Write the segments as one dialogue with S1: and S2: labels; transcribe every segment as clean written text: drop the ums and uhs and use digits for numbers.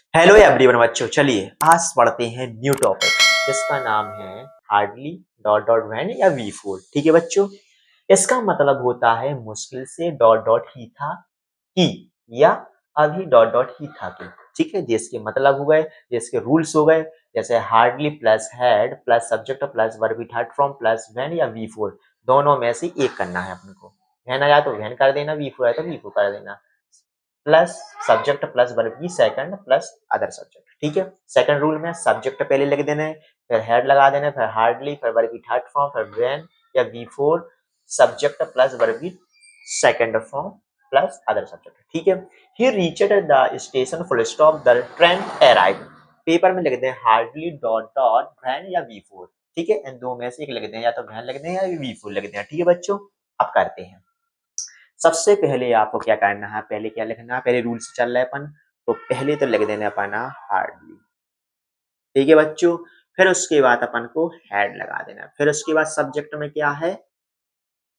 S1: Hello everyone बच्चों, चलिए आज पढ़ते हैं न्यू टॉपिक जिसका नाम है हार्डली डॉट डॉट व्हेन या वी4। ठीक है बच्चों, इसका मतलब होता है मुश्किल से डॉट डॉट ही था कि या अभी डॉट डॉट ही था कि। ठीक है, जिसके मतलब हो गए, जिसके रूल्स हो गए, जैसे hardly plus had plus subject plus verb third form plus when या वी4, दोनों में से एक करना है अपने को। व्हेन आया तो व्हेन कर देना, वी4 आया तो वी4 कर देना, प्लस सब्जेक्ट प्लस वर्ब की सेकंड प्लस अदर सब्जेक्ट। ठीक है, सेकंड रूल में सब्जेक्ट पहले लिख देना है, फिर हेड लगा देना है, फिर हार्डली, फिर वर्ब की थर्ड फॉर्म, फिर व्हेन या वी4, सब्जेक्ट प्लस वर्ब की second form plus other subject. ठीक है, he reached the station full stop the train arrived. Paper में लिख दें हार्डली डॉट डॉट व्हेन या वी4। ठीक है, इन दो में से एक लिख दें, या तो व्हेन लिख दें या वी4 लिख दें। ठीक है बच्चों, अब करते हैं। सबसे पहले आपको क्या करना है, पहले क्या लिखना है, पहले रूल से चल रहा है अपन, तो पहले तो लिख देना अपना हार्डली। ठीक है बच्चों, फिर उसके बाद अपन को हेड लगा देना, फिर उसके बाद सब्जेक्ट में क्या है,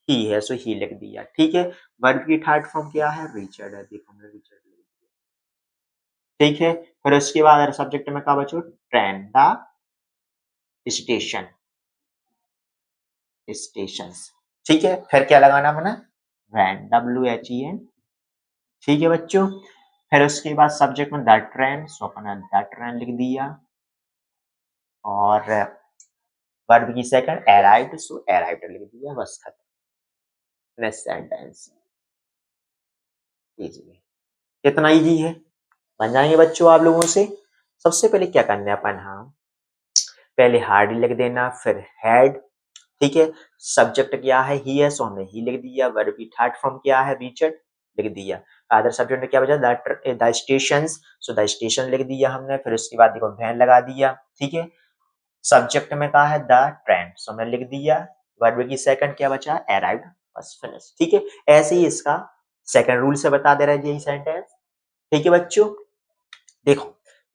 S1: ही है, सो ही लिख दिया। ठीक है, वर्ब की थर्ड फॉर्म क्या है, रिचर्ड है, देखो हमने रिचर्ड लिख दिया। ठीक है, फिर उसके बाद अगर सब्जेक्ट में क्या बचो, ट्रेन द स्टेशन स्टेशंस। ठीक है, फिर क्या लगाना अपना, वैन, WHEN। ठीक है बच्चों, फिर उसके बाद सब्जेक्ट में द ट्रेन, सो अपना द ट्रेन लिख दिया, और वर्ब की सेकंड अराइव्ड, सो अराइव्ड लिख दिया, बस खत्म। नेक्स्ट सेंटेंस इजी है, कितना इजी है, बन जाएंगे बच्चों आप लोगों से। सबसे पहले क्या करना है अपन, हाँ पहले हार्डली लिख देना, फिर हेड। ठीक है, सब्जेक्ट क्या है, ही है, सो हमने ही लिख दिया, वर्ब की थर्ड फॉर्म क्या है, रिचर्ड लिख दिया, अदर सब्जेक्ट में क्या बचा, the stations, so the station लिख दिया हमने, फिर उसके बाद देखो वैन लगा दिया। ठीक है, सब्जेक्ट में कहा है द ट्रेन, सो हमने लिख दिया, वर्ब की सेकंड क्या बचा, अराइव्ड, बस फिनिश। ठीक है, ऐसे ही इसका सेकंड रूल से बता दे रहा है यही सेंटेंस। ठीक है बच्चों, देखो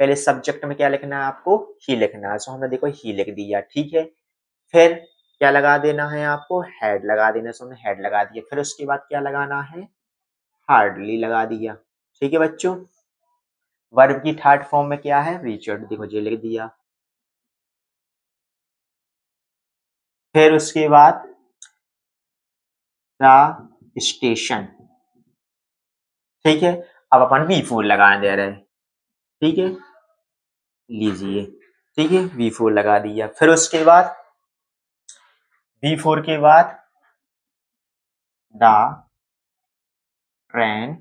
S1: पहले सब्जेक्ट में क्या लिखना है आपको, ही लिखना है, सो हमने देखो ही लिख दिया। ठीक है, फिर क्या लगा देना है आपको, हेड लगा देना, सो हमने हेड लगा दिया, फिर उसके बाद क्या लगाना है, हार्डली लगा दिया। ठीक है बच्चों, वर्ब की थर्ड फॉर्म में क्या है, रिचर्ड, देखो ये लिख दिया, फिर उसके बाद द स्टेशन। ठीक है, अब अपन वी4 लगाने दे रहे हैं। ठीक है, लीजिए, ठीक है वी4 लगा दिया, फिर उसके बाद वी4 के बाद द ट्रेन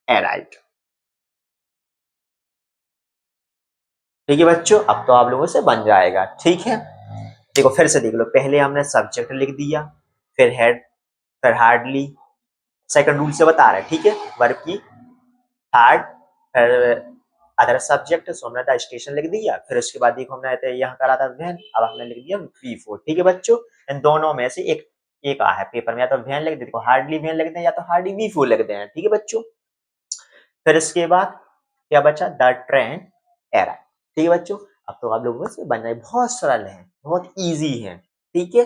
S1: अराइव्ड। ठीक है बच्चों, अब तो आप लोगों से बन जाएगा। ठीक है, देखो फिर से देख लो, पहले हमने सब्जेक्ट लिख दिया, फिर हेड, फिर हार्डली, सेकंड रूल से बता रहे हैं। ठीक है, वर्ब की थर्ड, फिर अदर सब्जेक्ट, सो हमने द स्टेशन लिख दिया, फिर उसके बाद देखो हमने यहाँ करा था वैन, अब हमने लिख दिया वी4। ठीक है बच्चों, इन दोनों में से एक एक आ है पेपर में, या तो वैन लिख दे, देखो हार्डली वैन लिख दें, या तो हार्डली वी4 लिख दें। ठीक है बच्चों, फिर इसके बाद क्या बचा, द ट्रेन एरा। ठीक है बच्चों, अब तो आप लोगों से बन जाए, बहुत सरल है, बहुत इजी है। ठीक है,